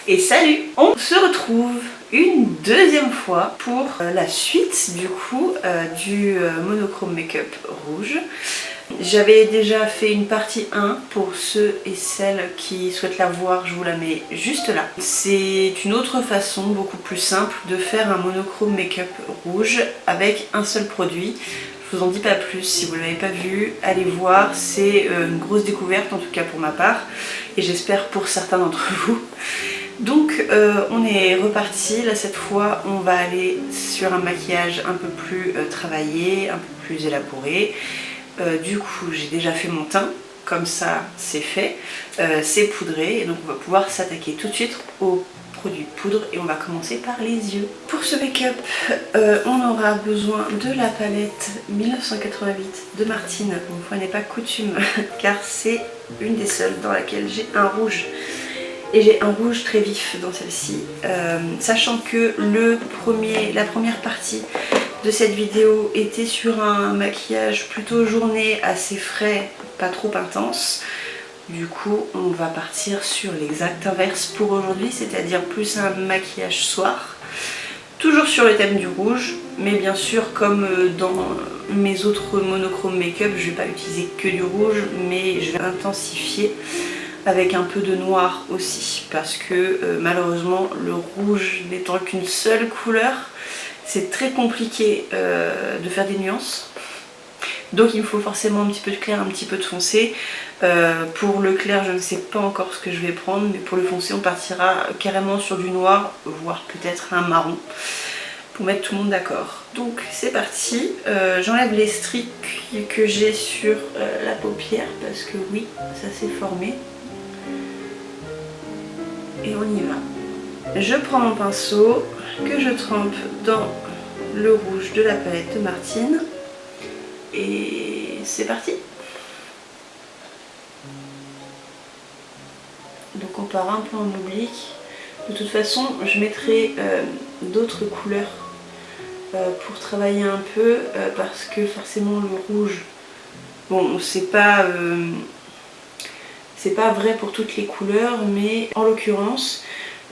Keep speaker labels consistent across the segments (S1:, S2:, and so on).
S1: Et salut! On se retrouve une deuxième fois pour la suite du coup du monochrome make-up rouge. J'avais déjà fait une partie 1 pour ceux et celles qui souhaitent la voir, je vous la mets juste là. C'est une autre façon beaucoup plus simple de faire un monochrome make-up rouge avec un seul produit. Je vous en dis pas plus, si vous ne l'avez pas vu, allez voir, c'est une grosse découverte en tout cas pour ma part et j'espère pour certains d'entre vous. Donc on est reparti, là cette fois on va aller sur un maquillage un peu plus travaillé, un peu plus élaboré. Du coup j'ai déjà fait mon teint, comme ça c'est fait, c'est poudré et donc on va pouvoir s'attaquer tout de suite aux produits poudre et on va commencer par les yeux. Pour ce make-up on aura besoin de la palette 1988 de Martine, une fois n'est pas coutume car c'est une des seules dans laquelle j'ai un rouge. Et j'ai un rouge très vif dans celle-ci, sachant que la première partie de cette vidéo était sur un maquillage plutôt journée, assez frais, pas trop intense. Du coup on va partir sur l'exact inverse pour aujourd'hui, c'est-à-dire plus un maquillage soir. Toujours sur le thème du rouge, mais bien sûr comme dans mes autres monochromes make-up, je ne vais pas utiliser que du rouge, mais je vais intensifier avec un peu de noir aussi parce que malheureusement le rouge n'étant qu'une seule couleur, c'est très compliqué de faire des nuances. Donc il me faut forcément un petit peu de clair, un petit peu de foncé. Pour le clair je ne sais pas encore ce que je vais prendre, mais pour le foncé on partira carrément sur du noir, voire peut-être un marron, pour mettre tout le monde d'accord. Donc c'est parti, j'enlève les streaks que j'ai sur la paupière parce que oui, ça s'est formé. Et on y va. Je prends mon pinceau que je trempe dans le rouge de la palette de Martine et c'est parti. Donc on part un peu en oblique. De toute façon je mettrai d'autres couleurs pour travailler un peu parce que forcément le rouge, bon c'est pas vrai pour toutes les couleurs, mais en l'occurrence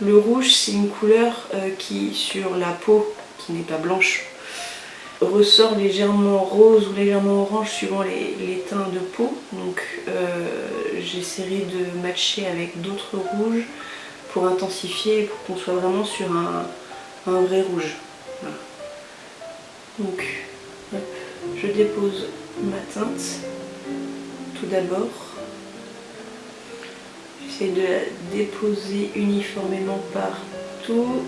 S1: le rouge c'est une couleur qui sur la peau qui n'est pas blanche ressort légèrement rose ou légèrement orange suivant les teints de peau, donc j'essaierai de matcher avec d'autres rouges pour intensifier et pour qu'on soit vraiment sur un vrai rouge. Voilà. Donc hop, je dépose ma teinte tout d'abord. J'essaie de la déposer uniformément partout.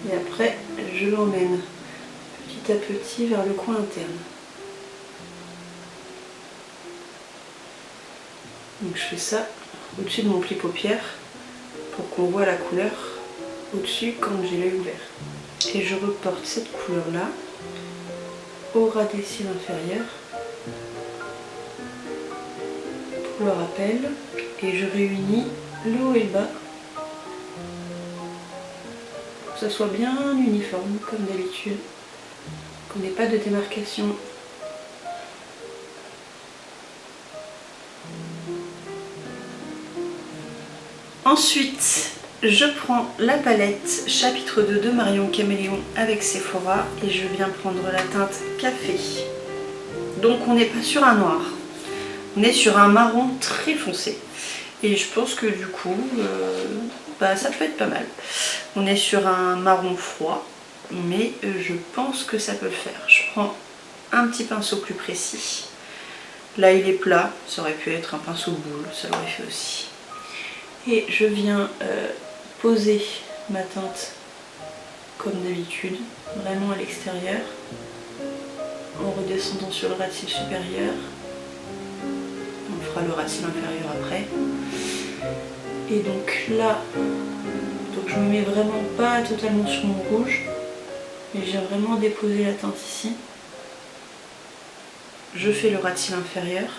S1: Et après, je l'emmène petit à petit vers le coin interne. Donc je fais ça au-dessus de mon pli paupière pour qu'on voit la couleur au-dessus quand j'ai l'œil ouvert. Et je reporte cette couleur-là au ras des cils inférieurs. Le rappel et je réunis le haut et le bas pour que ça soit bien uniforme comme d'habitude, qu'on n'ait pas de démarcation. Ensuite je prends la palette chapitre 2 de Marion Caméléon avec Sephora et je viens prendre la teinte café. Donc on n'est pas sur un noir. On est sur un marron très foncé et je pense que du coup ça peut être pas mal. On est sur un marron froid mais je pense que ça peut le faire. Je prends un petit pinceau plus précis. Là il est plat, ça aurait pu être un pinceau boule, ça l'aurait fait aussi. Et je viens poser ma teinte comme d'habitude, vraiment à l'extérieur, en redescendant sur le ras de cils supérieur. On fera le ras de cils inférieur après. Et donc là, je me mets vraiment pas totalement sur mon rouge, mais j'ai vraiment déposé la teinte ici. Je fais le ras de cils inférieur.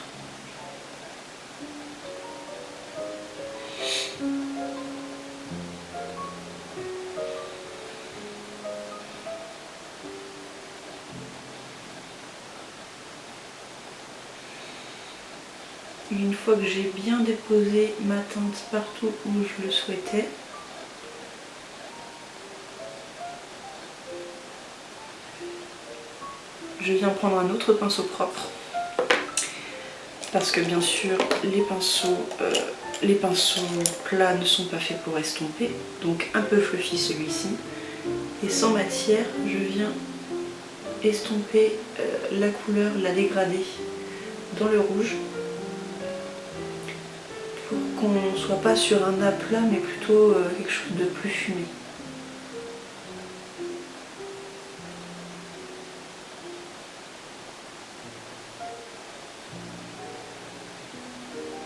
S1: une fois que j'ai bien déposé ma teinte partout où je le souhaitais, je viens prendre un autre pinceau propre. Parce que bien sûr, les pinceaux plats ne sont pas faits pour estomper. Donc un peu fluffy celui-ci. Et sans matière, je viens estomper la couleur, la dégrader dans le rouge. Pour qu'on ne soit pas sur un aplat, mais plutôt quelque chose de plus fumé.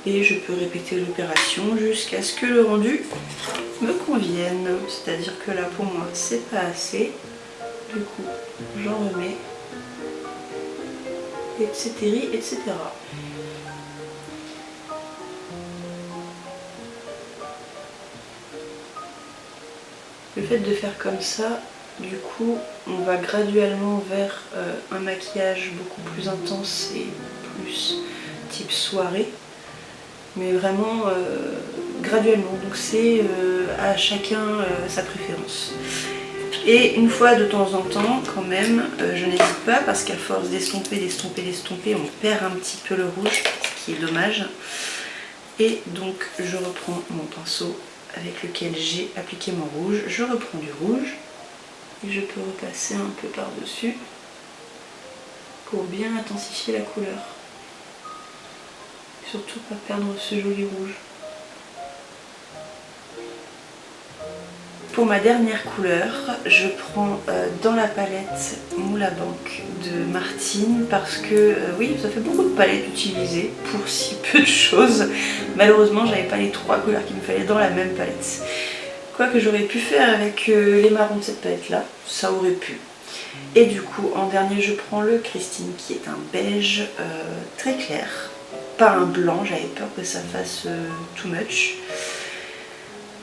S1: Et je peux répéter l'opération jusqu'à ce que le rendu me convienne. C'est-à-dire que là pour moi c'est pas assez. Du coup j'en remets. Etc. etc. Le fait de faire comme ça, du coup on va graduellement vers un maquillage beaucoup plus intense et plus type soirée. Mais vraiment graduellement, donc c'est à chacun sa préférence. Et une fois de temps en temps, quand même, je n'hésite pas parce qu'à force d'estomper, on perd un petit peu le rouge, ce qui est dommage. Et donc je reprends mon pinceau avec lequel j'ai appliqué mon rouge, je reprends du rouge et je peux repasser un peu par-dessus pour bien intensifier la couleur. Surtout pas perdre ce joli rouge. Pour ma dernière couleur, je prends dans la palette Moule à Banque de Martine parce que oui, ça fait beaucoup de palettes utilisées pour si peu de choses. Malheureusement, j'avais pas les 3 couleurs qu'il me fallait dans la même palette. Quoi que j'aurais pu faire avec les marrons de cette palette là, ça aurait pu. Et du coup, en dernier, je prends le Christine qui est un beige très clair. Pas un blanc, j'avais peur que ça fasse too much.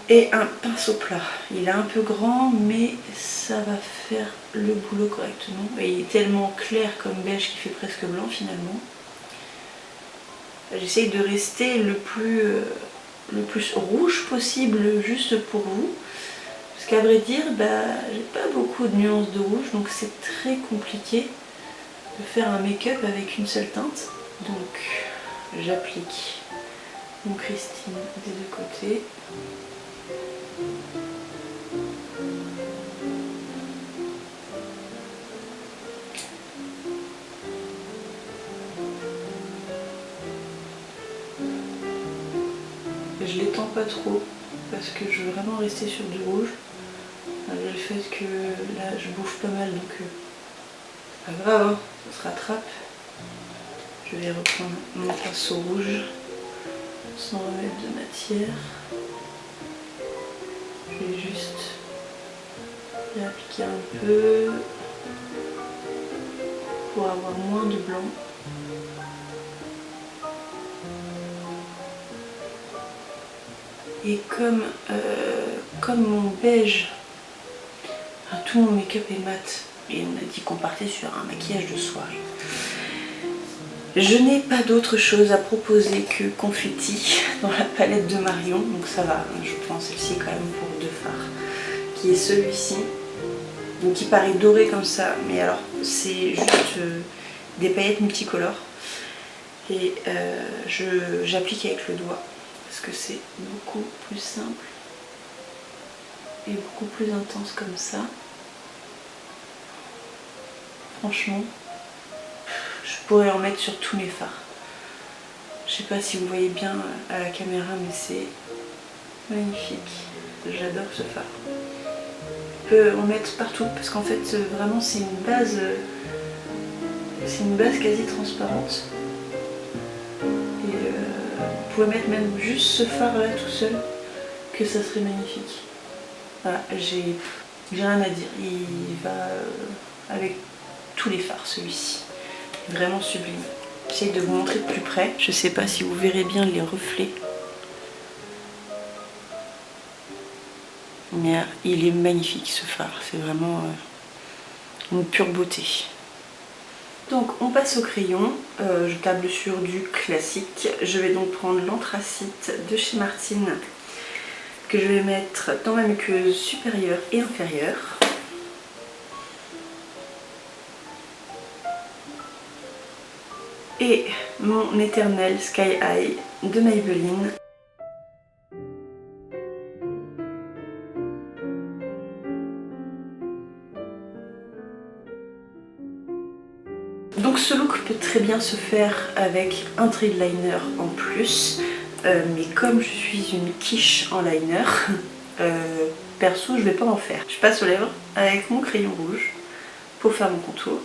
S1: Et un pinceau plat. Il est un peu grand, mais ça va faire le boulot correctement. Et il est tellement clair comme beige qu'il fait presque blanc finalement. J'essaye de rester le plus rouge possible juste pour vous. Parce qu'à vrai dire, j'ai pas beaucoup de nuances de rouge, donc c'est très compliqué de faire un make-up avec une seule teinte. Donc j'applique mon Christine des deux côtés. Et je l'étends pas trop parce que je veux vraiment rester sur du rouge. Malgré le fait que là je bouffe pas mal, donc c'est pas grave, hein, ça se rattrape. Je vais reprendre mon pinceau rouge sans remettre de matière. Je vais juste y appliquer un peu pour avoir moins de blanc. Et comme mon beige, tout mon make-up est mat, et on a dit qu'on partait sur un maquillage de soirée, je n'ai pas d'autre chose à proposer que Confetti dans la palette de Marion, donc ça va, je prends celle-ci quand même pour 2 fards, qui est celui-ci, donc qui paraît doré comme ça, mais alors c'est juste des paillettes multicolores, et j'applique avec le doigt, parce que c'est beaucoup plus simple et beaucoup plus intense comme ça. Franchement, je pourrais en mettre sur tous mes fards. Je sais pas si vous voyez bien à la caméra, mais c'est magnifique. J'adore ce fard. On peut en mettre partout parce qu'en fait vraiment c'est une base quasi transparente. Et vous pouvez mettre même juste ce fard là tout seul, que ça serait magnifique. Voilà, j'ai rien à dire. Il va avec tous les fards celui-ci. Vraiment sublime. J'essaie de vous montrer de plus près. Je sais pas si vous verrez bien les reflets. Mais il est magnifique ce fard. C'est vraiment une pure beauté. Donc on passe au crayon, je table sur du classique. Je vais donc prendre l'anthracite de chez Martine que je vais mettre dans ma muqueuse supérieure et inférieure. Et mon éternel Sky High de Maybelline. Donc ce look peut très bien se faire avec un thread liner en plus, mais comme je suis une quiche en liner, perso je vais pas en faire. Je passe aux lèvres avec mon crayon rouge pour faire mon contour.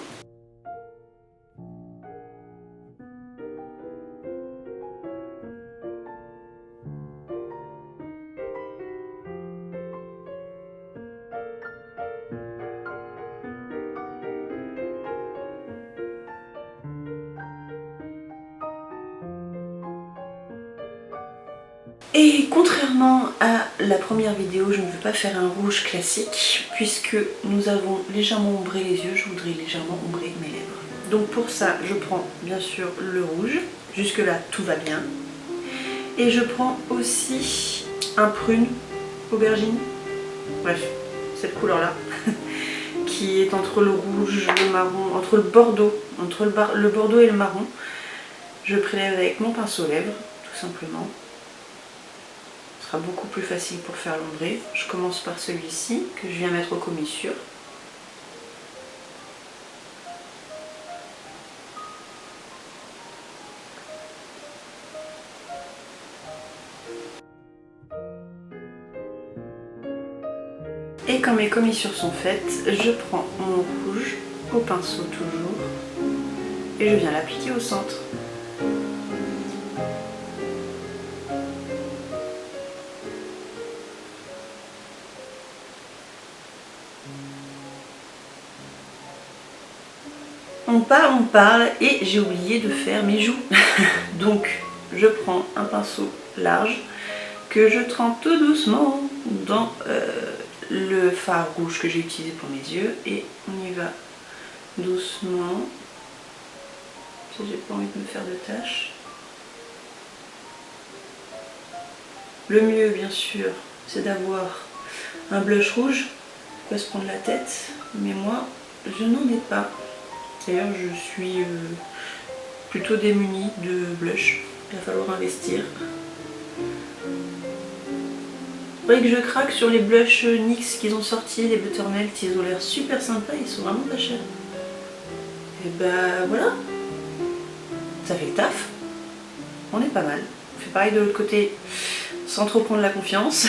S1: Et contrairement à la première vidéo, je ne veux pas faire un rouge classique puisque nous avons légèrement ombré les yeux, je voudrais légèrement ombrer mes lèvres. Donc pour ça, je prends bien sûr le rouge, jusque là tout va bien. Et je prends aussi un prune, aubergine, bref, cette couleur là, qui est entre le rouge, le marron, entre le bordeaux, le bordeaux et le marron. Je prélève avec mon pinceau lèvres, tout simplement. Ce sera beaucoup plus facile pour faire l'ombré. Je commence par celui-ci que je viens mettre aux commissures. Et quand mes commissures sont faites, je prends mon rouge au pinceau toujours et je viens l'appliquer au centre. On parle et j'ai oublié de faire mes joues. Donc je prends un pinceau large que je trempe tout doucement dans le fard rouge que j'ai utilisé pour mes yeux et on y va doucement. J'ai pas envie de me faire de taches. Le mieux bien sûr c'est d'avoir un blush rouge qui va se prendre la tête, mais moi je n'en ai pas. D'ailleurs je suis plutôt démunie de blush, il va falloir investir. C'est vrai que je craque sur les blushs NYX qu'ils ont sortis, les Buttermelt, ils ont l'air super sympas, ils sont vraiment pas chers. Et bah voilà, ça fait le taf, on est pas mal. On fait pareil de l'autre côté sans trop prendre la confiance.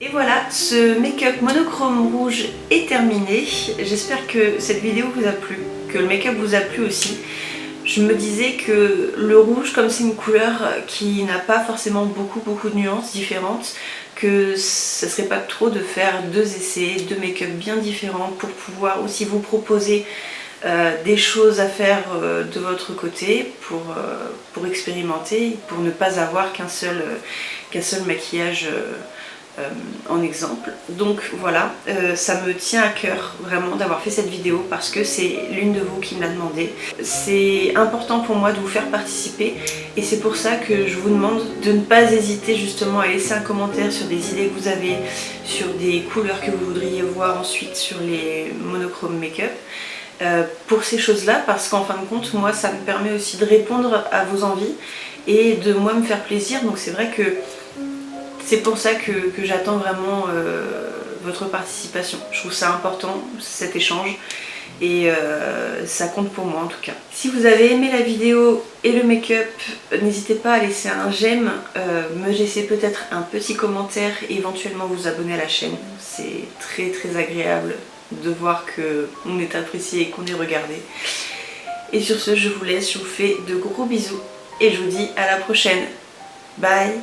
S1: Et voilà, ce make-up monochrome rouge est terminé. J'espère que cette vidéo vous a plu, que le make-up vous a plu aussi. Je me disais que le rouge, comme c'est une couleur qui n'a pas forcément beaucoup de nuances différentes, que ça serait pas trop de faire deux essais, deux make-up bien différents pour pouvoir aussi vous proposer des choses à faire de votre côté pour expérimenter, pour ne pas avoir qu'un seul maquillage en exemple. Donc voilà, ça me tient à cœur vraiment d'avoir fait cette vidéo parce que c'est l'une de vous qui me l'a demandé. C'est important pour moi de vous faire participer et c'est pour ça que je vous demande de ne pas hésiter justement à laisser un commentaire sur des idées que vous avez, sur des couleurs que vous voudriez voir ensuite sur les monochromes make-up. Pour ces choses là parce qu'en fin de compte moi ça me permet aussi de répondre à vos envies et de moi me faire plaisir, donc c'est vrai que c'est pour ça que j'attends vraiment votre participation. Je trouve ça important cet échange et ça compte pour moi en tout cas. Si vous avez aimé la vidéo et le make-up, n'hésitez pas à laisser un j'aime, me laisser peut-être un petit commentaire et éventuellement vous abonner à la chaîne. C'est très très agréable de voir qu'on est apprécié et qu'on est regardé. Et sur ce, je vous laisse, je vous fais de gros bisous et je vous dis à la prochaine. Bye!